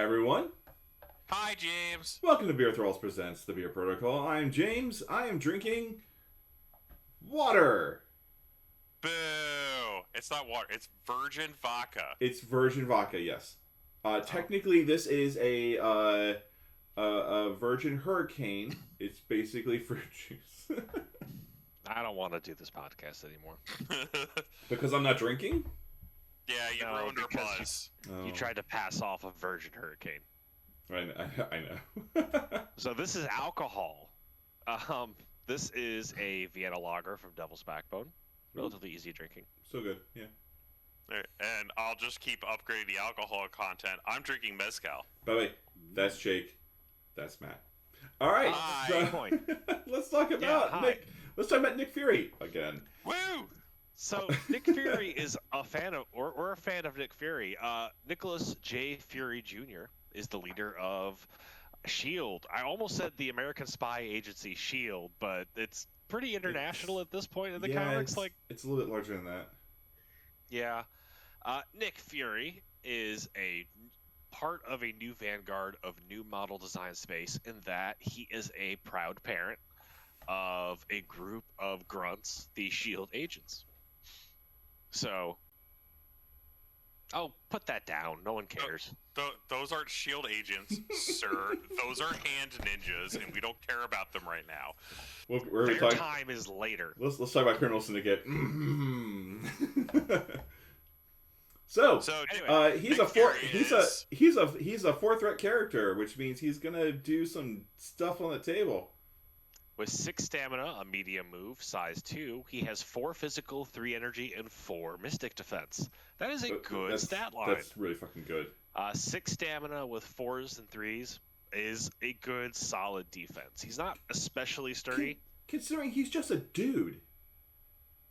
everyone. Hi, James. Welcome to BeerThralls Presents The Beer Protocol. I am James. I am drinking water. Boo! It's not water. It's virgin vodka. It's virgin vodka, yes. Technically, this is a virgin hurricane. It's basically fruit juice. I don't want to do this podcast anymore. Because I'm not drinking? Yeah, you No, ruined our because buzz. You tried to pass off a virgin hurricane. I know. So this is alcohol. This is a Vienna lager from Devil's Backbone. Relatively easy drinking. So good, yeah. And I'll just keep upgrading the alcohol content. I'm drinking mezcal. By the way, that's Jake. That's Matt. All right. Hi. So, Point. let's talk about hi. Nick. Let's talk about Nick Fury again. Woo! So Nick Fury is a fan of, or a fan of Nick Fury. Nicholas J. Fury Jr. is the leader of SHIELD. I almost said the American spy agency SHIELD, but it's pretty international at this point in the comics. It's a little bit larger than that. Yeah. Nick Fury is a part of a new vanguard of new model design space in that he is a proud parent of a group of grunts, the SHIELD agents. So, I'll put that down. No one cares. Those aren't SHIELD agents, sir. Those are hand ninjas, and we don't care about them right now. Their time is later. Let's talk about Criminal Syndicate. So anyway, he's a four threat character, which means he's gonna do some stuff on the table. With 6 stamina, a medium move, size 2, he has 4 physical, 3 energy, and 4 mystic defense. That is a good stat line. That's really fucking good. 6 stamina with 4s and 3s is a good, solid defense. He's not especially sturdy. Considering he's just a dude.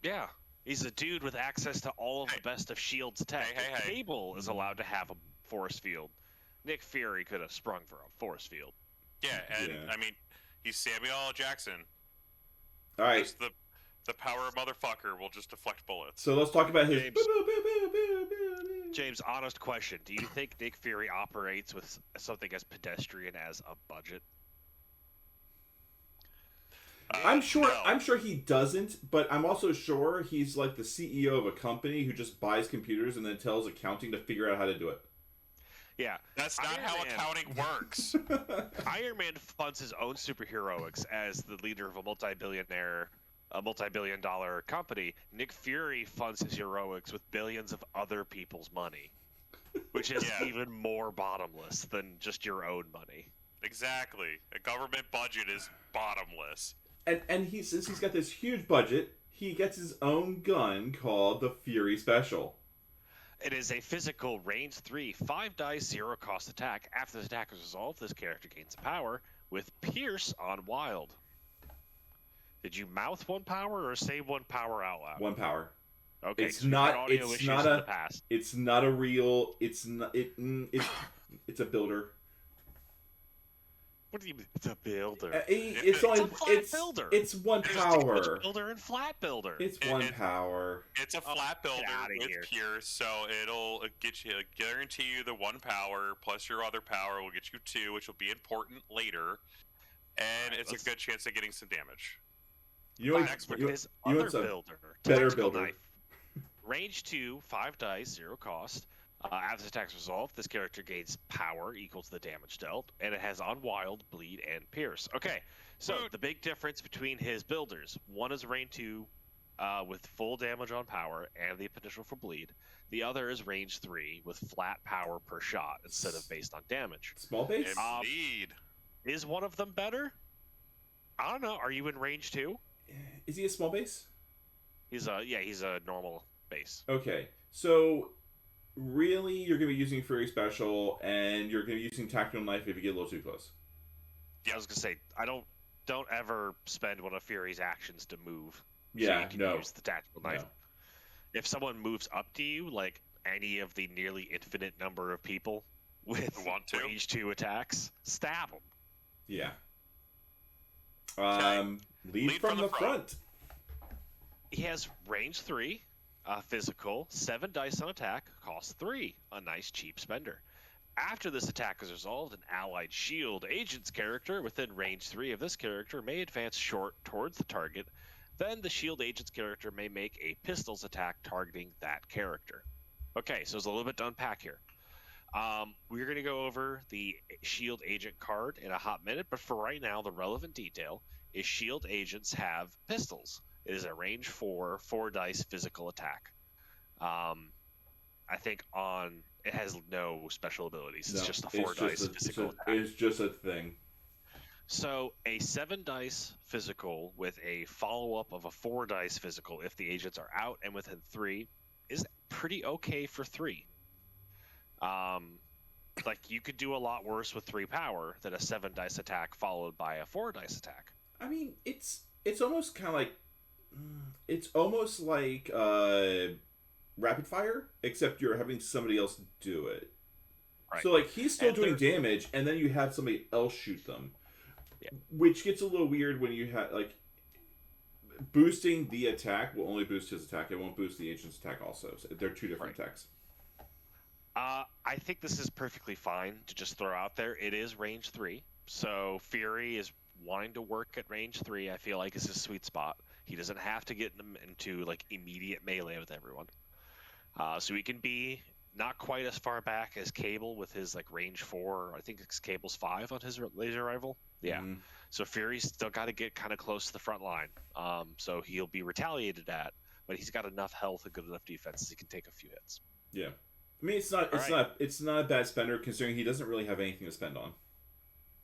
Yeah, he's a dude with access to all of the best of S.H.I.E.L.'s tech. Cable is allowed to have a force field. Nick Fury could have sprung for a force field. Yeah, and I mean, he's Samuel L. Jackson. All right. Just the power motherfucker will just deflect bullets. So let's talk about his... James, honest question. Do you think Nick Fury operates with something as pedestrian as a budget? I'm sure. No. I'm sure he doesn't, but I'm also sure he's like the CEO of a company who just buys computers and then tells accounting to figure out how to do it. Yeah. That's not how accounting works. Iron Man funds his own superheroics as the leader of a multi-billion-dollar company. Nick Fury funds his heroics with billions of other people's money, which is even more bottomless than just your own money. Exactly. A government budget is bottomless. And since he's got this huge budget, he gets his own gun called the Fury Special. It is a physical range 3, 5 dice, 0 cost attack. After the attack is resolved, this character gains a power with Pierce on Wild. Did you mouth 1 power or say 1 power out loud? 1 power. Okay. It's so not a real. It's a builder. What do you mean? It's a builder. It's a flat builder. It's 1 power. Builder and flat builder. It's 1 power. It's a flat builder with here. Pierce, so it'll guarantee you the 1 power plus your other power will get you 2, which will be important later, and it's a good chance of getting some damage. You want builder. Better builder. Knife. Range 2, 5 dice, 0 cost. After the attack's resolved, this character gains power equal to the damage dealt, and it has on Wild, Bleed, and Pierce. Okay, so the big difference between his builders: one is range 2 with full damage on power and the potential for Bleed. The other is range 3 with flat power per shot instead of based on damage. Small base? Indeed. Is one of them better? I don't know. Are you in range 2? Is he a small base? He's a normal base. Okay, so really, you're going to be using Fury Special, and you're going to be using Tactical Knife if you get a little too close. Yeah, I was going to say, don't ever spend one of Fury's actions to move. Yeah, so you can use the Tactical Knife. No. If someone moves up to you, like any of the nearly infinite number of people with range 2 attacks, stab them. Yeah. Okay. Lead from the front. He has range 3, physical, 7 dice on attack, cost 3, a nice cheap spender. After this attack is resolved, an allied shield agent's character within range 3 of this character may advance short towards the target. Then the shield agent's character may make a pistol's attack targeting that character. Okay, so there's a little bit to unpack here. We're going to go over the shield agent card in a hot minute, but for right now, the relevant detail is shield agents have pistols. It is a range 4, 4 dice physical attack. I think it has no special abilities. It's just a 4 dice physical attack. It's just a thing. So a 7 dice physical with a follow-up of a 4 dice physical if the agents are out and within 3 is pretty okay for 3. Like you could do a lot worse with 3 power than a 7 dice attack followed by a 4 dice attack. I mean, it's almost kind of like rapid fire, except you're having somebody else do it. Right. So like he's still doing damage, and then you have somebody else shoot them, which gets a little weird when you have like boosting the attack will only boost his attack. It won't boost the agent's attack. Also, so they're 2 different attacks. I think this is perfectly fine to just throw out there. It is range 3, so Fury is wanting to work at range 3. I feel like is his sweet spot. He doesn't have to get into like immediate melee with everyone. So he can be not quite as far back as Cable with his like range 4. I think it's Cable's 5 on his laser rifle. Yeah. Mm-hmm. So Fury's still got to get kind of close to the front line. So he'll be retaliated at, but he's got enough health and good enough defense he can take a few hits. Yeah. I mean, it's not a bad spender considering he doesn't really have anything to spend on.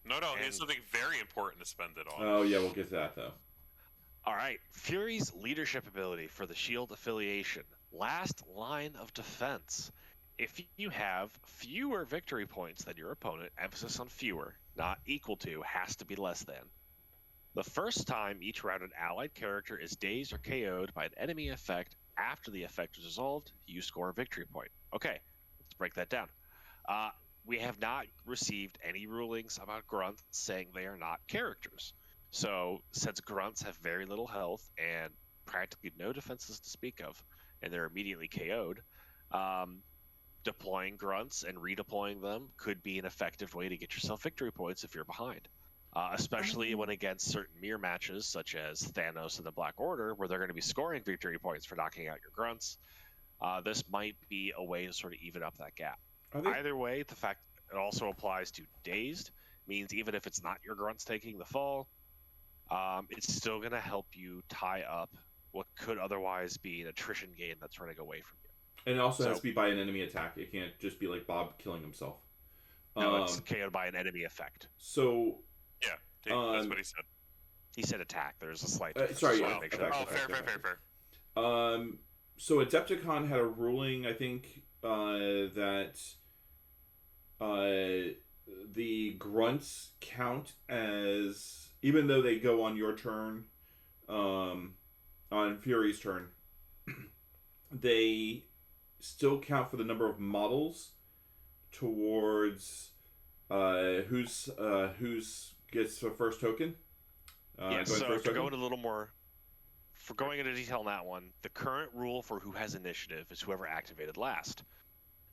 No, he has something very important to spend it on. Oh yeah, we'll get to that though. All right, Fury's leadership ability for the Shield affiliation. Last line of defense. If you have fewer victory points than your opponent, emphasis on fewer, not equal to, has to be less than. The first time each round an allied character is dazed or KO'd by an enemy effect after the effect is resolved, you score a victory point. Okay, let's break that down. We have not received any rulings about grunts saying they are not characters. So, since grunts have very little health and practically no defenses to speak of, and they're immediately KO'd, deploying grunts and redeploying them could be an effective way to get yourself victory points if you're behind. Especially when against certain mirror matches, such as Thanos and the Black Order, where they're going to be scoring victory points for knocking out your grunts. This might be a way to sort of even up that gap. Either way, the fact it also applies to dazed means even if it's not your grunts taking the fall, it's still going to help you tie up what could otherwise be an attrition gain that's running away from you. And it also has to be by an enemy attack. It can't just be like Bob killing himself. No, it's KO'd by an enemy effect. So... Yeah, that's what he said. He said attack. There's a slight sorry, fair. So Adepticon had a ruling, I think, that the grunts count as, even though they go on your turn, on Fury's turn, they still count for the number of models towards who's gets the first token. So to go into a little more, for going into detail on that one, the current rule for who has initiative is whoever activated last.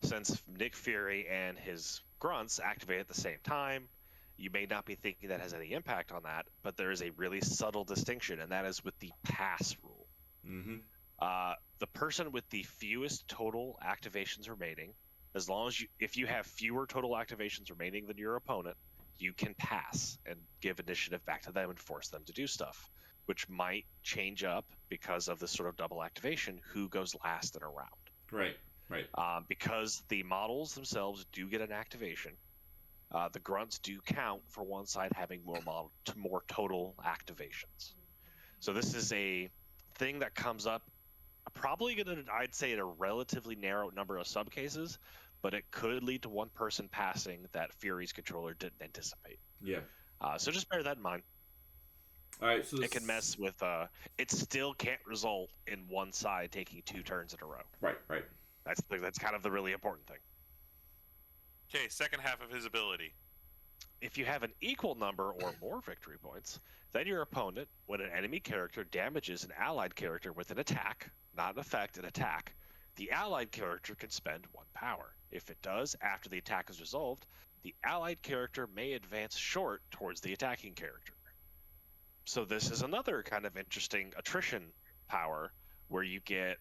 Since Nick Fury and his grunts activate at the same time, you may not be thinking that has any impact on that, but there is a really subtle distinction, and that is with the pass rule. Mm-hmm. The person with the fewest total activations remaining, as long as if you have fewer total activations remaining than your opponent, you can pass and give initiative back to them and force them to do stuff, which might change up because of this sort of double activation, who goes last in a round. Right. Because the models themselves do get an activation, the grunts do count for one side having more total activations. So this is a thing that comes up probably I'd say in a relatively narrow number of subcases, but it could lead to one person passing that Fury's controller didn't anticipate. Yeah. So just bear that in mind. All right. So it can mess with. It still can't result in one side taking 2 turns in a row. Right. That's kind of the really important thing. Okay, second half of his ability. If you have an equal number or more victory points, then your opponent, when an enemy character damages an allied character with an attack, not an effect, an attack, the allied character can spend 1 power. If it does, after the attack is resolved, the allied character may advance short towards the attacking character. So this is another kind of interesting attrition power where you get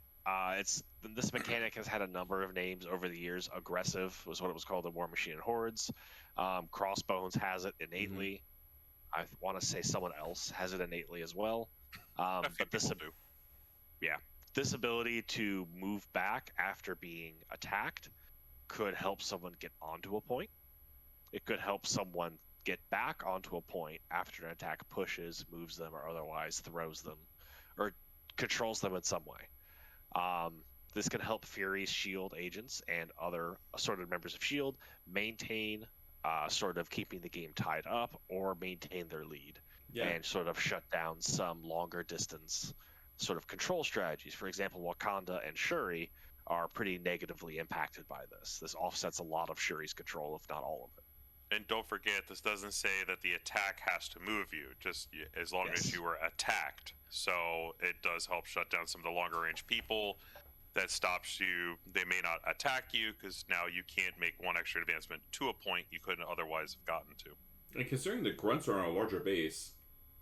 this mechanic has had a number of names over the years. Aggressive was what it was called in War Machine and Hordes. Crossbones has it innately. I want to say someone else has it innately as well. But this ability to move back after being attacked could help someone get onto a point. It could help someone get back onto a point after an attack pushes, moves them, or otherwise throws them, or controls them in some way. This can help Fury's shield agents and other assorted members of shield maintain sort of keeping the game tied up or maintain their lead, and sort of shut down some longer distance sort of control strategies. For example, Wakanda and Shuri are pretty negatively impacted by this. This offsets a lot of Shuri's control, if not all of it. And don't forget, this doesn't say that the attack has to move you, just as long as you were attacked. So it does help shut down some of the longer range people. That stops you. They may not attack you because now you can't make one extra advancement to a point you couldn't otherwise have gotten to. And considering the grunts are on a larger base,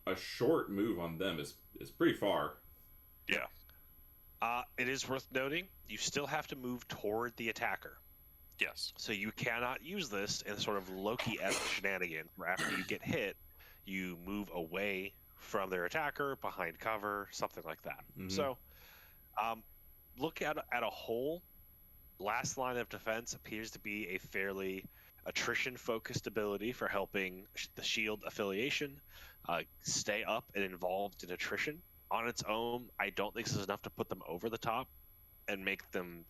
a short move on them is pretty far. Yeah. It is worth noting, you still have to move toward the attacker. Yes. So you cannot use this in sort of Loki-esque shenanigan where after you get hit, you move away from their attacker, behind cover, something like that. So look at a whole, last line of defense appears to be a fairly attrition-focused ability for helping the shield affiliation stay up and involved in attrition. On its own, I don't think this is enough to put them over the top and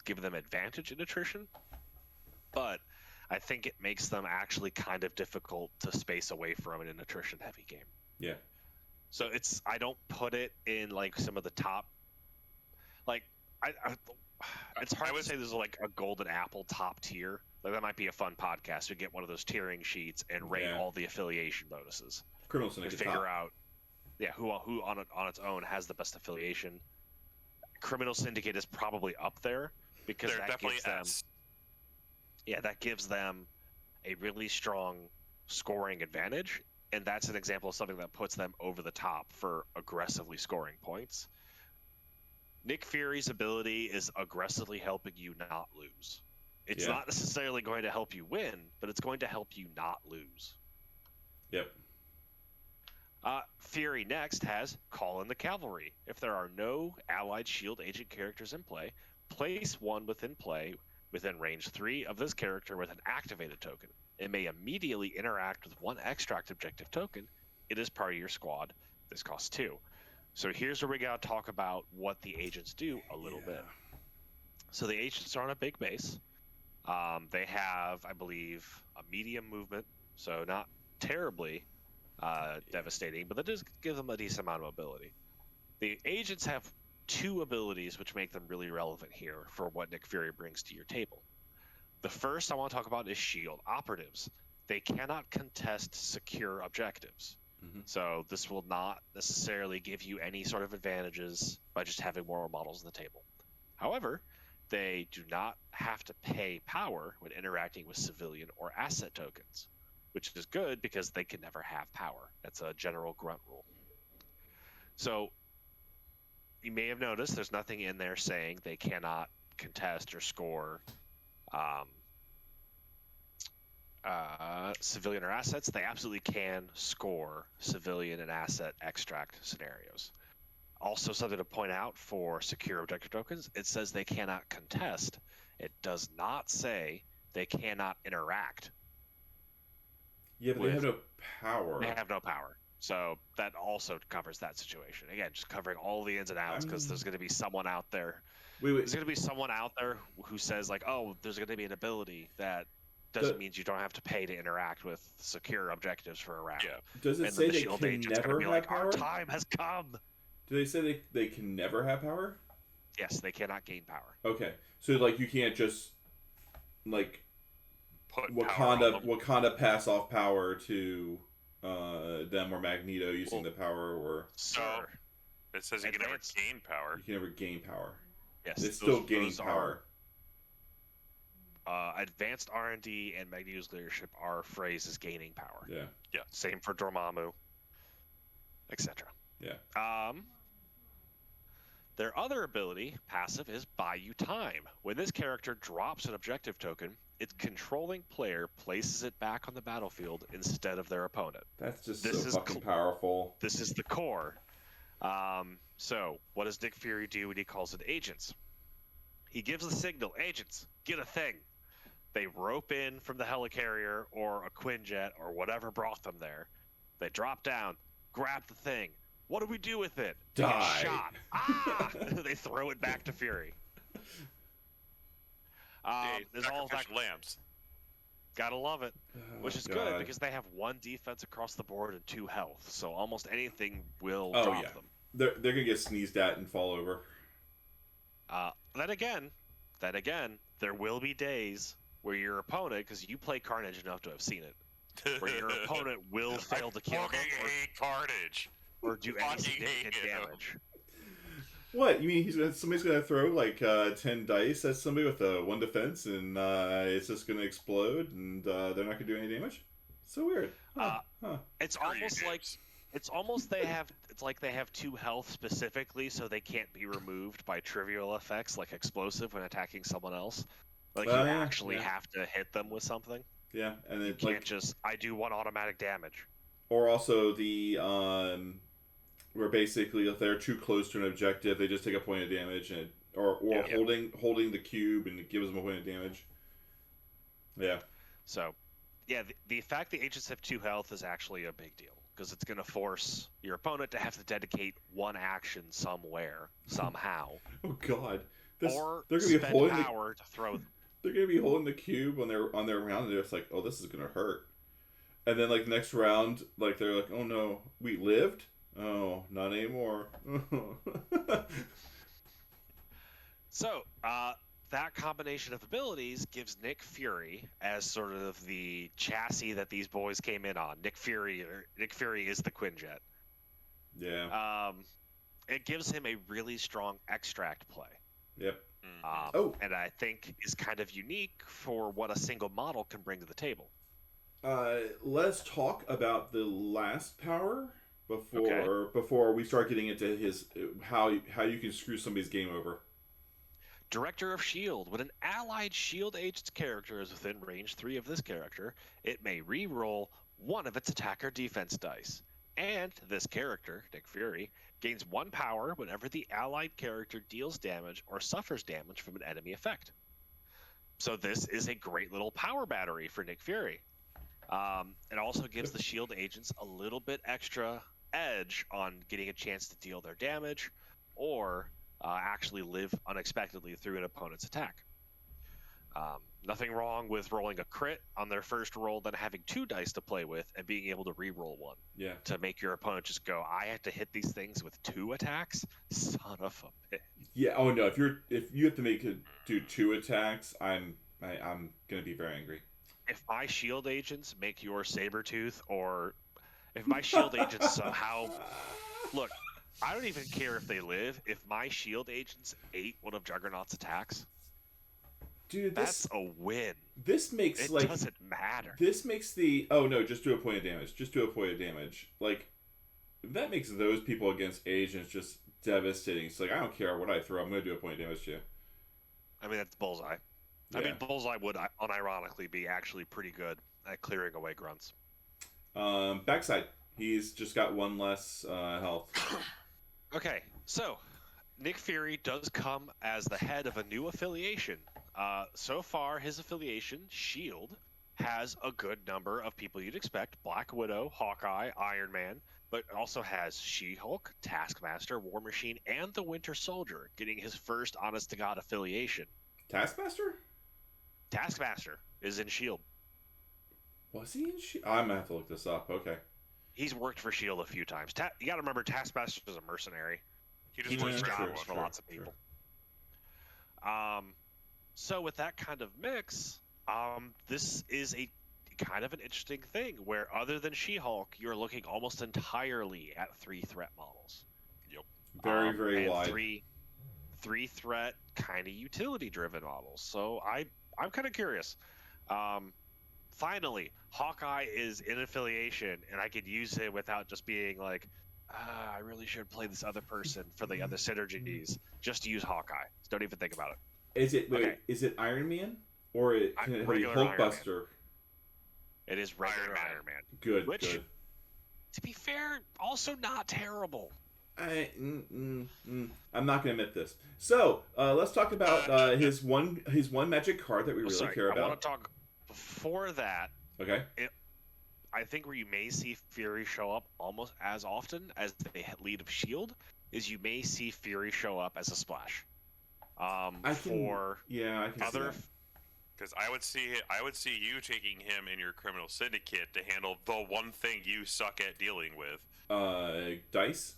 give them advantage in attrition. But I think it makes them actually kind of difficult to space away from in an attrition-heavy game. Yeah. So I don't put it in like some of the top, like it's hard to say there's like a golden apple top tier. Like that might be a fun podcast. We get one of those tiering sheets and rate all the affiliation bonuses. Criminal Syndicate figure top. out, who on its own has the best affiliation. Criminal Syndicate is probably up there because that gives them a really strong scoring advantage, and that's an example of something that puts them over the top for aggressively scoring points. Nick Fury's ability is aggressively helping you not lose. It's not necessarily going to help you win, but it's going to help you not lose. Yep. Fury next has Call in the Cavalry. If there are no allied shield agent characters in play, place one within range 3 of this character with an activated token. It may immediately interact with one extract objective token. It is part of your squad. This costs 2. So here's where we got to talk about what the agents do a little bit. So the agents are on a big base. They have, I believe, a medium movement, so not terribly devastating, but that does give them a decent amount of mobility. The agents have 2 abilities which make them really relevant here for what Nick Fury brings to your table. The first I want to talk about is shield operatives. They cannot contest secure objectives. So this will not necessarily give you any sort of advantages by just having more models on the table. However, they do not have to pay power when interacting with civilian or asset tokens, which is good because they can never have power. That's a general grunt rule. So you may have noticed there's nothing in there saying they cannot contest or score civilian or assets. They absolutely can score civilian and asset extract scenarios. Also, something to point out for secure objective tokens, it says they cannot contest. It does not say they cannot interact. Yeah, but they have no power. They have no power. So that also covers that situation. Again, just covering all the ins and outs because there's going to be someone out there. There's going to be someone out there who says like, oh, there's going to be an ability that doesn't mean you don't have to pay to interact with secure objectives for a round. Yeah. Does it say they can never have power? Our time has come. Do they say they can never have power? Yes, they cannot gain power. Okay, so like you can't just like put Wakanda pass off power to them or Magneto using the power or. So it says you can never gain power. You can never gain power. Yes, it's still gaining power. Advanced R&D and Magneto's leadership are phrased as gaining power. Yeah. Yeah. Same for Dormammu, etc. Yeah. Their other ability, passive, is Buy You Time. When this character drops an objective token, its controlling player places it back on the battlefield instead of their opponent. That's just so fucking powerful. This is the core. So, what does Nick Fury do when he calls in agents? He gives the signal, agents, get a thing. They rope in from the helicarrier or a Quinjet or whatever brought them there. They drop down, grab the thing. What do we do with it? They get shot. Ah! They throw it back to Fury. There's all that lambs. Gotta love it. Which is good because they have 1 defense across the board and 2 health. So almost anything will drop them. They're gonna get sneezed at and fall over. Then again, there will be days where your opponent, because you play Carnage enough to have seen it, where your opponent will fail to kill them Carnage or do any significant damage. What? You mean somebody's gonna throw like 10 dice at somebody with a 1 defense and it's just gonna explode and they're not gonna do any damage? So weird. It's almost like they have 2 health specifically, so they can't be removed by trivial effects like explosive when attacking someone else. Like you actually have to hit them with something. Yeah, and you can't just I do 1 automatic damage. Or also the where basically if they're too close to an objective, they just take a point of damage, and holding the cube and it gives them a point of damage. Yeah. So, the fact the agents have 2 health is actually a big deal because it's going to force your opponent to have to dedicate 1 action somewhere, somehow. Oh God! They're going to be holding power to throw them. They're going to be holding the cube on their round, and they're just like, "Oh, this is going to hurt." And then like next round, like they're like, "Oh no, we lived." Oh, not anymore. So, that combination of abilities gives Nick Fury as sort of the chassis that these boys came in on. Nick Fury is the Quinjet. Yeah. It gives him a really strong extract play. Yep. And I think is kind of unique for what a single model can bring to the table. Let's talk about the last power before we start getting into his how you can screw somebody's game over. Director of S.H.I.E.L.D. When an allied S.H.I.E.L.D. agent's character is within range 3 of this character, it may re-roll 1 of its attack or defense dice. And this character, Nick Fury, gains 1 power whenever the allied character deals damage or suffers damage from an enemy effect. So this is a great little power battery for Nick Fury. It also gives the S.H.I.E.L.D. agents a little bit extra edge on getting a chance to deal their damage or actually live unexpectedly through an opponent's attack. Nothing wrong with rolling a crit on their first roll, then having 2 dice to play with and being able to re-roll 1. Yeah. To make your opponent just go, I have to hit these things with 2 attacks? Son of a bitch. Yeah. Oh no. If you have to make it do 2 attacks, I'm gonna be very angry. If my S.H.I.E.L.D. agents make your Sabretooth, or if my S.H.I.E.L.D. agents somehow look. I don't even care if they live. If my S.H.I.E.L.D. agents ate 1 of Juggernaut's attacks, dude, that's a win. This makes it doesn't matter. This makes just do a point of damage. Just do a point of damage. Like that makes those people against agents just devastating. It's like I don't care what I throw. I'm going to do a point of damage to you. I mean that's Bullseye. Yeah. I mean Bullseye would unironically be actually pretty good at clearing away grunts. Backside, he's just got 1 less health. Okay, so Nick Fury does come as the head of a new affiliation. So far, his affiliation, S.H.I.E.L.D., has a good number of people you'd expect. Black Widow, Hawkeye, Iron Man, but it also has She-Hulk, Taskmaster, War Machine, and the Winter Soldier getting his first honest-to-God affiliation. Taskmaster? Taskmaster is in S.H.I.E.L.D. Was he in S.H.I.E.L.D.? I'm going to have to look this up. Okay. He's worked for S.H.I.E.L.D. a few times. You got to remember, Taskmaster is a mercenary. He just jobs for lots of people. So with that kind of mix, this is a kind of an interesting thing where other than She-Hulk, you're looking almost entirely at 3 threat models. Yep. Very wide. 3-threat kind of utility-driven models. So I'm kind of curious. Finally, Hawkeye is in affiliation, and I could use him without just being like, I really should play this other person for the other synergies. Just use Hawkeye. Don't even think about it. Is it is it Iron Man or can it be Hulkbuster? It is regular Iron Man. Good. Which, good. to be fair, also not terrible. I'm not going to admit this. So let's talk about his one magic card that we really care about. I want to talk before that. Okay. I think where you may see Fury show up almost as often as the lead of Shield is you may see Fury show up as a splash. I can see that. Because I would see you taking him in your criminal syndicate to handle the one thing you suck at dealing with. Dice.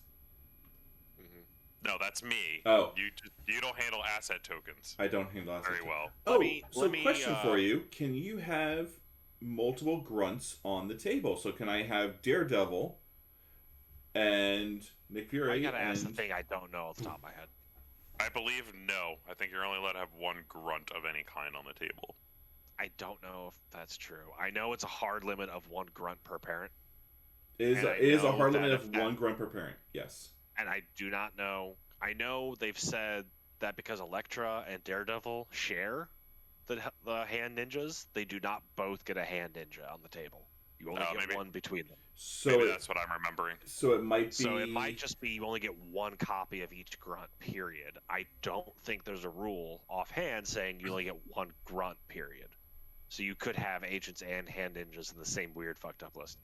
No, that's me. Oh, you don't handle asset tokens. I don't handle asset very well. Question for you: can you have multiple grunts on the table? So can I have Daredevil and Nick Fury? I gotta ask the thing I don't know off the top of my head. I believe no. I think you're only allowed to have one grunt of any kind on the table. I don't know if that's true. I know it's a hard limit of one grunt per parent. It is a hard limit of one grunt per parent. Yes. And I do not know. I know they've said that because Elektra and Daredevil share the hand ninjas, they do not both get a hand ninja on the table. You only get one between them. So maybe that's what I'm remembering. So it might be. So it might just be you only get one copy of each grunt. Period. I don't think there's a rule offhand saying you only get one grunt. Period. So you could have agents and hand ninjas in the same weird fucked up list.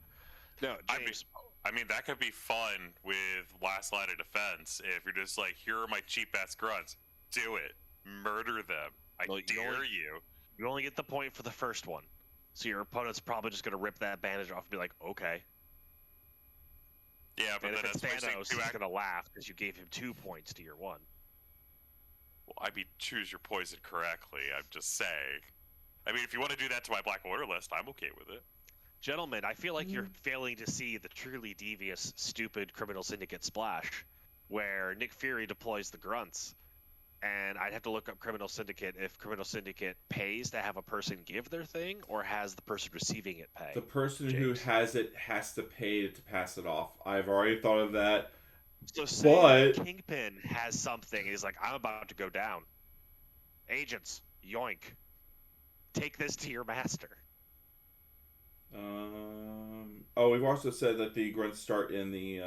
No, James. I mean, that could be fun with Last Line of Defense. If you're just like, here are my cheap-ass grunts. Do it. Murder them. I dare you. You only get the point for the first one. So your opponent's probably just going to rip that bandage off and be like, okay. Yeah, but and then if it's Thanos, he's going to laugh because you gave him 2 points to your 1. Well, I mean, choose your poison correctly. I'm just saying. I mean, if you want to do that to my Black Order list, I'm okay with it. Gentlemen, I feel like you're failing to see the truly devious, stupid Criminal Syndicate splash, where Nick Fury deploys the grunts, and I'd have to look up Criminal Syndicate if Criminal Syndicate pays to have a person give their thing, or has the person receiving it pay. The person who has it has to pay to pass it off. I've already thought of that. So say Kingpin has something, and he's like, I'm about to go down. Agents, yoink. Take this to your master. We've also said that the grunts start in the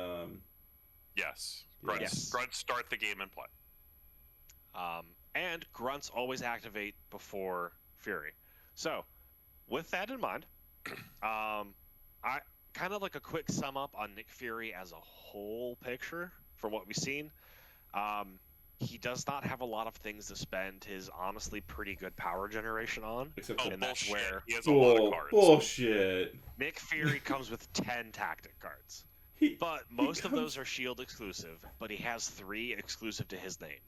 Yes. Grunts start the game and play. And grunts always activate before Fury. So, with that in mind, I kind of like a quick sum up on Nick Fury as a whole picture from what we've seen. He does not have a lot of things to spend his honestly pretty good power generation on. And that's where he has a lot of cards. Bullshit. Nick Fury comes with 10 tactic cards. But most of those are Shield exclusive, but he has 3 exclusive to his name.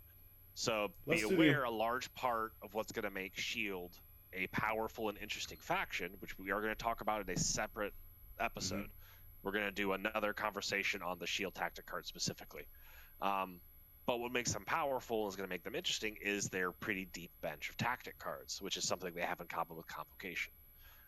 So be aware a large part of what's going to make Shield a powerful and interesting faction, which we are going to talk about in a separate episode. Mm-hmm. We're going to do another conversation on the Shield tactic card specifically. But what makes them powerful and is going to make them interesting is their pretty deep bench of tactic cards, which is something they have in common with Convocation,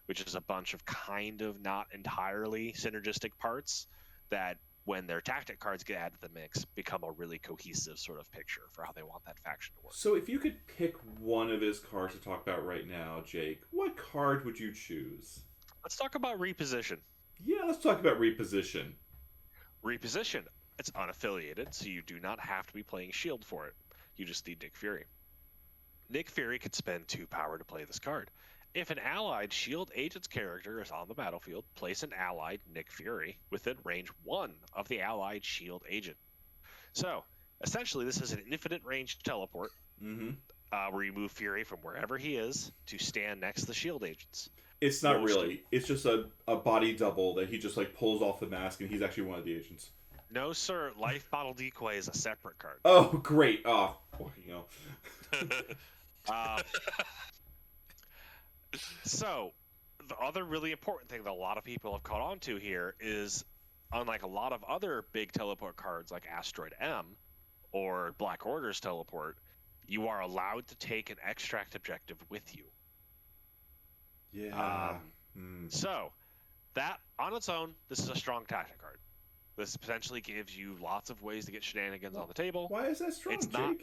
which is a bunch of kind of not entirely synergistic parts that, when their tactic cards get added to the mix, become a really cohesive sort of picture for how they want that faction to work. So if you could pick one of his cards to talk about right now, Jake, what card would you choose? Let's talk about Reposition. Yeah, let's talk about Reposition. Reposition. It's unaffiliated, so you do not have to be playing Shield for it. You just need Nick Fury. Nick Fury could spend 2 power to play this card. If an allied Shield agent's character is on the battlefield, place an allied Nick Fury within range 1 of the allied Shield agent. So, essentially, this is an infinite range teleport, where you move Fury from wherever he is to stand next to the Shield agents. It's not really. It's just a body double that he just pulls off the mask, and he's actually one of the agents. No, sir. Life Bottle Decoy is a separate card. Oh, great. So, the other really important thing that a lot of people have caught on to here is, unlike a lot of other big teleport cards like Asteroid M or Black Order's teleport, you are allowed to take an extract objective with you. Yeah. So, that on its own, this is a strong tactic card. This potentially gives you lots of ways to get shenanigans on the table. Why is that strong, it's Jake? Not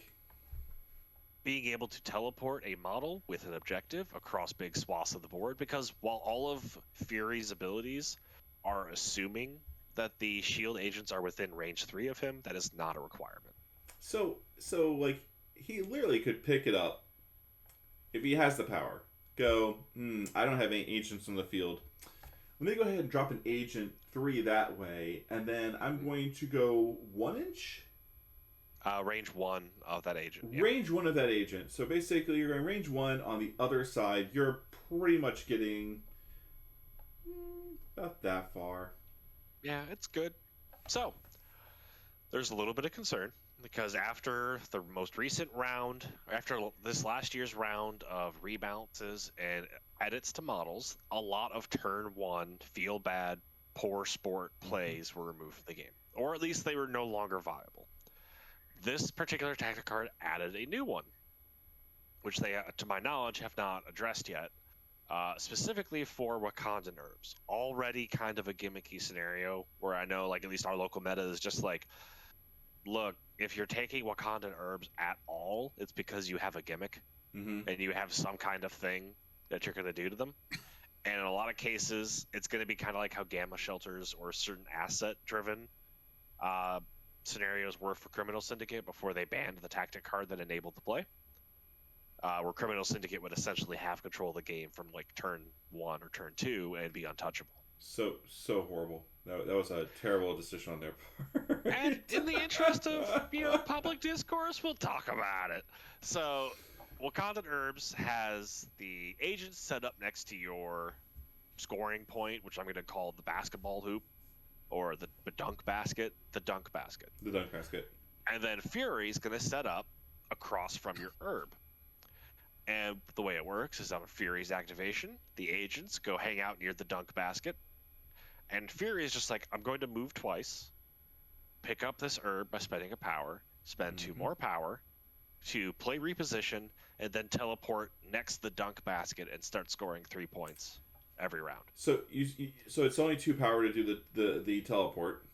being able to teleport a model with an objective across big swaths of the board, because while all of Fury's abilities are assuming that the shield agents are within range 3 of him, that is not a requirement. So like, he literally could pick it up if he has the power. Go, I don't have any agents on the field. Let me go ahead and drop an agent 3 that way, and then I'm going to go 1 inch? Range 1 of that agent. Yeah. Range 1 of that agent. So basically, you're going range 1 on the other side. You're pretty much getting about that far. Yeah, it's good. So, there's a little bit of concern, because after the most recent round, after this last year's round of rebalances and edits to models, a lot of turn 1 feel bad, poor sport plays were removed from the game. Or at least they were no longer viable. This particular tactic card added a new one, which they, to my knowledge, have not addressed yet. Specifically for Wakandan herbs. Already kind of a gimmicky scenario where I know, like, at least our local meta is just like, look, if you're taking Wakandan herbs at all, it's because you have a gimmick and you have some kind of thing that you're going to do to them. And in a lot of cases, it's going to be kind of like how Gamma Shelters or certain asset-driven scenarios were for Criminal Syndicate before they banned the tactic card that enabled the play. Where Criminal Syndicate would essentially have control of the game from like turn 1 or turn 2 and be untouchable. So horrible. That was a terrible decision on their part. And in the interest of public discourse, we'll talk about it. So, Wakandan Herbs has the agents set up next to your scoring point, which I'm going to call the basketball hoop, or the dunk basket. The dunk basket. The dunk basket. And then Fury's going to set up across from your herb. And the way it works is on Fury's activation, the agents go hang out near the dunk basket. And Fury is just like, I'm going to move twice, pick up this herb by spending a power, spend 2 more power to play reposition, and then teleport next to the dunk basket and start scoring 3 points every round. So so it's only 2 power to do the teleport.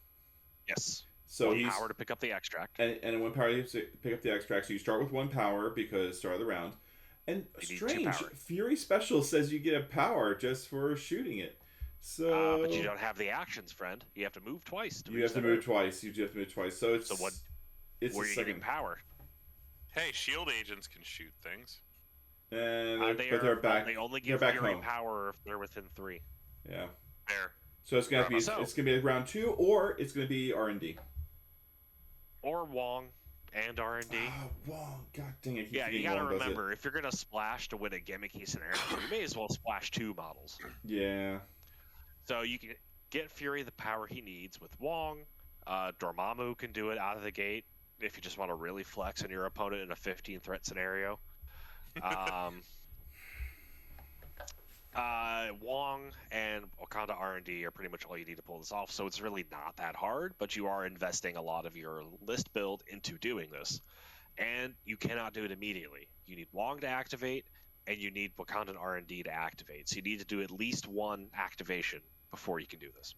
Yes. So 1 power to pick up the extract. And 1 power to pick up the extract. So you start with 1 power because start of the round. And strange, Fury Special says you get a power just for shooting it. So, but you don't have the actions, friend. You have to move twice. You have to move twice. You do have to move twice. So it's where are you getting power? Hey, shield agents can shoot things. And they're back. They only give Fury power if they're within 3. Yeah. Fair. So it's gonna be it's gonna be round 2, or it's gonna be R&D. Or Wong. And R&D. Oh, Wong. God dang it. Yeah, you gotta remember, if you're gonna splash to win a gimmicky scenario, you may as well splash 2 models. Yeah. So you can get Fury the power he needs with Wong. Dormammu can do it out of the gate if you just want to really flex on your opponent in a 15 threat scenario. Wong and Wakanda R&D are pretty much all you need to pull this off, so it's really not that hard, but you are investing a lot of your list build into doing this. And you cannot do it immediately. You need Wong to activate, and you need Wakandan R&D to activate. So you need to do at least 1 activation before you can do this.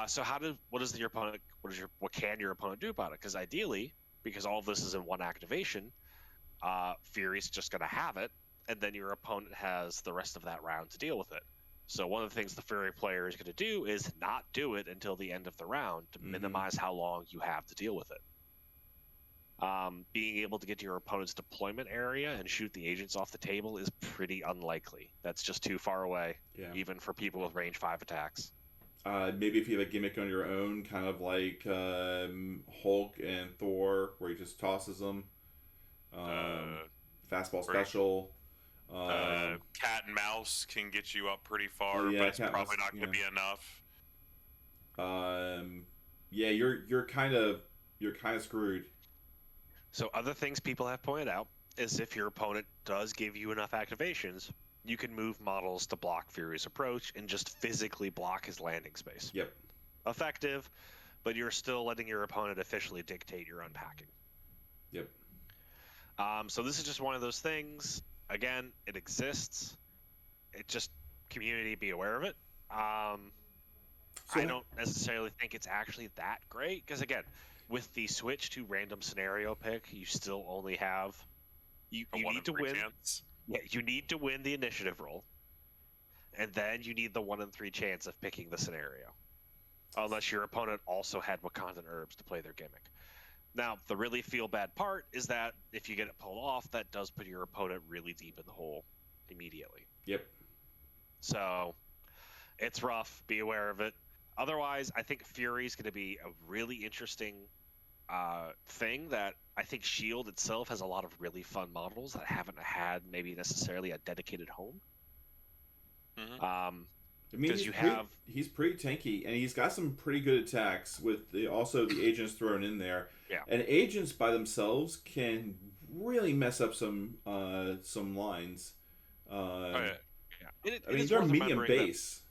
So what can your opponent do about it? Because ideally, because all of this is in 1 activation, Fury's just going to have it, and then your opponent has the rest of that round to deal with it. So one of the things the Fury player is going to do is not do it until the end of the round to minimize how long you have to deal with it. Being able to get to your opponent's deployment area and shoot the agents off the table is pretty unlikely. That's just too far away, even for people with range 5 attacks. Maybe if you have a gimmick on your own, kind of like Hulk and Thor, where he just tosses them. Fastball special. Cat and mouse can get you up pretty far, but it's probably not going to be enough. You're kind of screwed. So other things people have pointed out is if your opponent does give you enough activations, you can move models to block Fury's approach and just physically block his landing space. Yep. Effective, but you're still letting your opponent officially dictate your unpacking. Yep. So this is just one of those things. Again, it exists. It just community be aware of it. I don't necessarily think it's actually that great because again, with the switch to random scenario pick, you still only have you need to win. Chance. Yeah, you need to win the initiative roll, and then you need the 1 in 3 chance of picking the scenario, unless your opponent also had Wakandan herbs to play their gimmick. Now, the really feel bad part is that if you get it pulled off, that does put your opponent really deep in the hole immediately. Yep. So it's rough. Be aware of it. Otherwise, I think Fury is going to be a really interesting thing that I think Shield itself has a lot of really fun models that haven't had maybe necessarily a dedicated home. Mm-hmm. I mean, he's pretty tanky, and he's got some pretty good attacks with also the agents thrown in there. Yeah. And agents by themselves can really mess up some lines. I mean, they're medium base.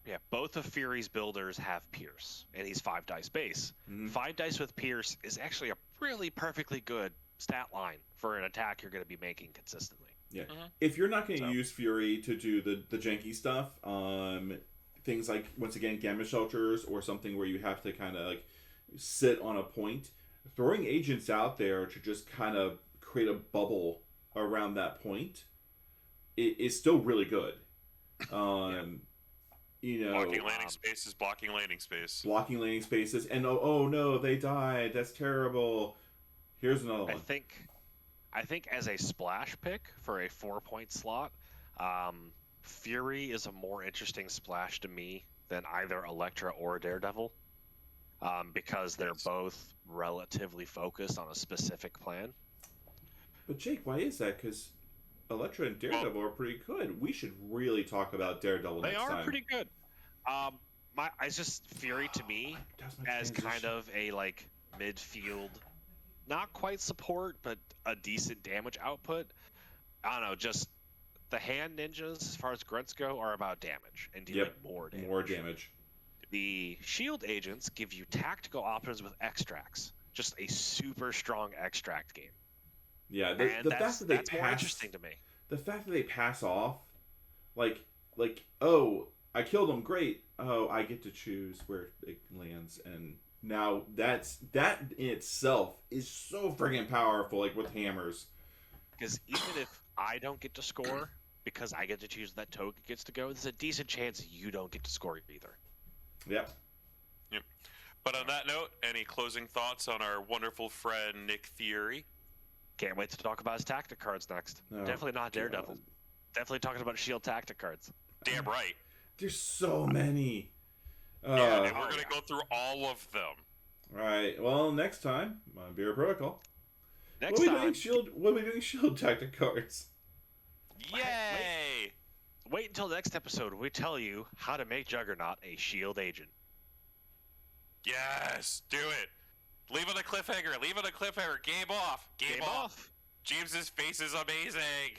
Yeah, both of Fury's builders have Pierce, and he's 5 dice base. Mm-hmm. 5 dice with Pierce is actually a really perfectly good stat line for an attack you're going to be making consistently. Yeah, if you're not going to use Fury to do the janky stuff, things like once again Gamma Shelters or something where you have to kind of like sit on a point, throwing agents out there to just kind of create a bubble around that point is still really good. You know, blocking landing spaces, blocking landing spaces, and oh no, they died. That's terrible. Here's another one. I think as a splash pick for a 4-point slot, Fury is a more interesting splash to me than either Elektra or Daredevil, because they're both relatively focused on a specific plan. But Jake, why is that? Because Elektra and Daredevil are pretty good. We should really talk about Daredevil next time. They are pretty good. It's just Fury to me as kind of a like midfield, not quite support, but a decent damage output. I don't know, just the hand ninjas, as far as grunts go, are about damage and dealing more damage. The shield agents give you tactical options with extracts. Just a super strong extract game. Yeah, the fact that that's more interesting to me. The fact that they pass off, like oh, I killed him, great. Oh, I get to choose where it lands, and now that in itself is so friggin' powerful, like with hammers. Because even if I don't get to score, because I get to choose that token gets to go, there's a decent chance you don't get to score either. Yep. But on that note, any closing thoughts on our wonderful friend Nick Fury? Can't wait to talk about his tactic cards next. Oh, definitely not Daredevil. Definitely talking about Shield tactic cards. Damn right. There's so many. Yeah, and we're going to go through all of them. Right. Well, next time on Beer Protocol. What are we doing Shield tactic cards? Yay! Wait until the next episode when we tell you how to make Juggernaut a Shield agent. Yes, do it. Leave it a cliffhanger. Game off. Game off. James's face is amazing.